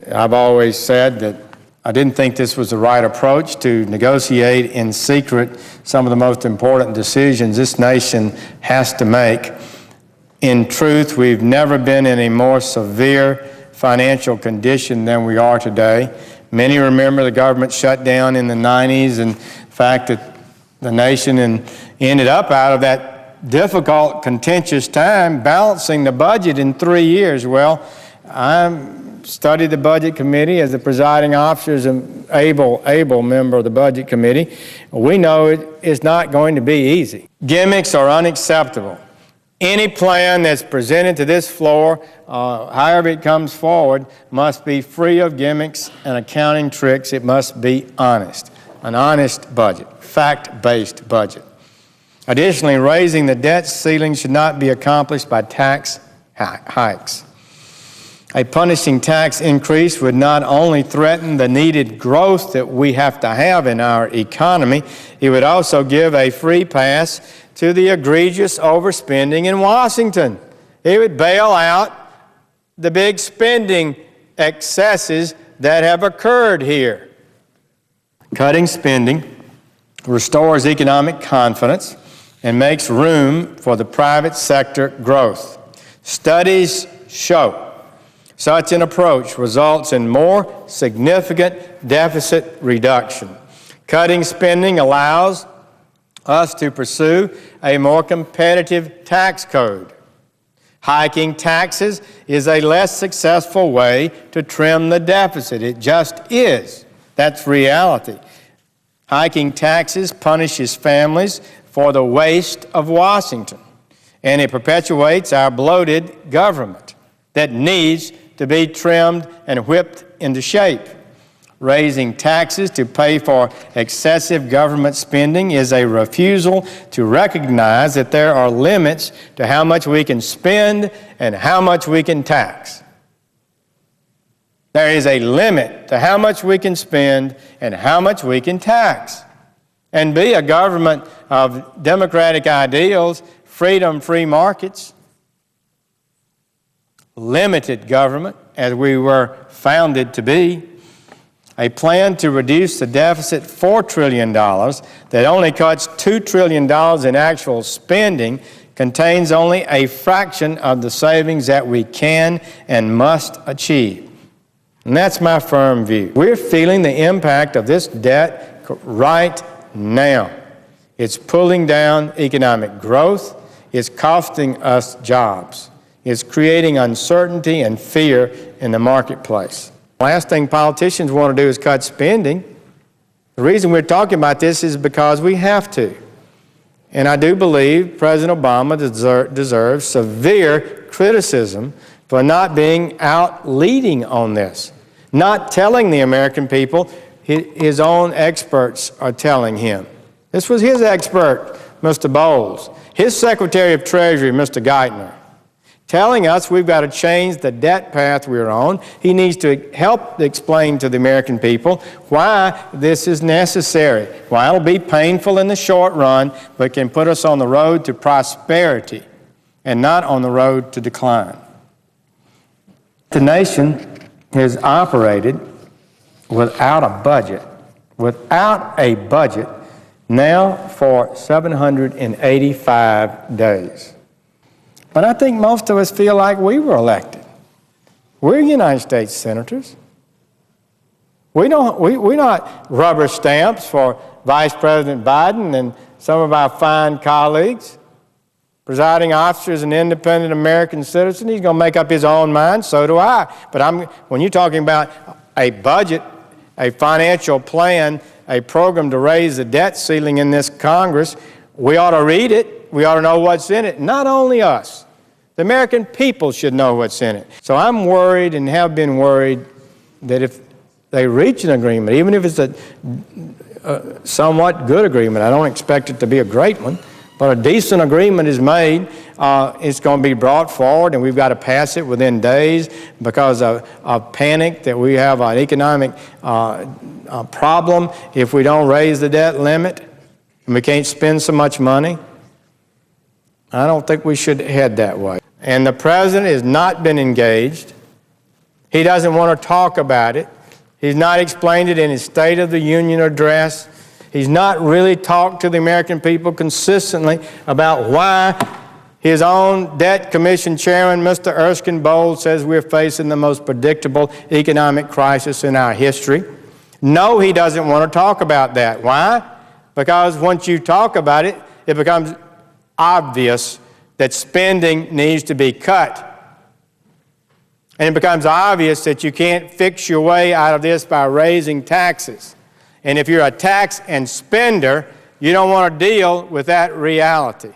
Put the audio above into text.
I've always said that I didn't think this was the right approach to negotiate in secret some of the most important decisions this nation has to make. In truth, we've never been in a more severe financial condition than we are today. Many remember the government shutdown in the 90s and the fact that the nation ended up out of that difficult, contentious time balancing the budget in 3 years. Well, I studied the Budget Committee as the presiding officer, as an able member of the Budget Committee. We know it's not going to be easy. Gimmicks are unacceptable. Any plan that's presented to this floor, however it comes forward, must be free of gimmicks and accounting tricks. It must be honest, an honest budget, fact-based budget. Additionally, raising the debt ceiling should not be accomplished by tax hikes. A punishing tax increase would not only threaten the needed growth that we have to have in our economy, it would also give a free pass to the egregious overspending in Washington. It would bail out the big spending excesses that have occurred here. Cutting spending restores economic confidence and makes room for the private sector growth. Studies show such an approach results in more significant deficit reduction. Cutting spending allows us to pursue a more competitive tax code. Hiking taxes is a less successful way to trim the deficit. It just is. That's reality. Hiking taxes punishes families for the waste of Washington, and it perpetuates our bloated government that needs to be trimmed and whipped into shape. Raising taxes to pay for excessive government spending is a refusal to recognize that there are limits to how much we can spend and how much we can tax. There is a limit to how much we can spend and how much we can tax. And be a government of democratic ideals, freedom, free markets, limited government, as we were founded to be, a plan to reduce the deficit $4 trillion that only cuts $2 trillion in actual spending contains only a fraction of the savings that we can and must achieve. And that's my firm view. We're feeling the impact of this debt right now. It's pulling down economic growth. It's costing us jobs. It's creating uncertainty and fear in the marketplace. Last thing politicians want to do is cut spending. The reason we're talking about this is because we have to. And I do believe President Obama deserves severe criticism for not being out leading on this, not telling the American people his own experts are telling him. This was his expert, Mr. Bowles, his Secretary of Treasury, Mr. Geithner, telling us we've got to change the debt path we're on. He needs to help explain to the American people why this is necessary, why it'll be painful in the short run, but can put us on the road to prosperity and not on the road to decline. The nation has operated without a budget now for 785 days. But I think most of us feel like we were elected. We're United States senators. We're not rubber stamps for Vice President Biden and some of our fine colleagues. Presiding officer is an independent American citizen. He's going to make up his own mind. So do I. But when you're talking about a budget, a financial plan, a program to raise the debt ceiling in this Congress, we ought to read it. We ought to know what's in it. Not only us. The American people should know what's in it. So I'm worried and have been worried that if they reach an agreement, even if it's a somewhat good agreement, I don't expect it to be a great one, but a decent agreement is made, it's going to be brought forward and we've got to pass it within days because of panic that we have an economic problem if we don't raise the debt limit and we can't spend so much money. I don't think we should head that way. And the president has not been engaged He doesn't want to talk about it. He's not explained it in his State of the Union address. He's not really talked to the American people consistently about why his own Debt Commission chairman, Mr. Erskine Bowles, says we're facing the most predictable economic crisis in our history. No, he doesn't want to talk about that. Why? Because once you talk about it, it becomes obvious that spending needs to be cut. And it becomes obvious that you can't fix your way out of this by raising taxes. And if you're a tax and spender, you don't want to deal with that reality.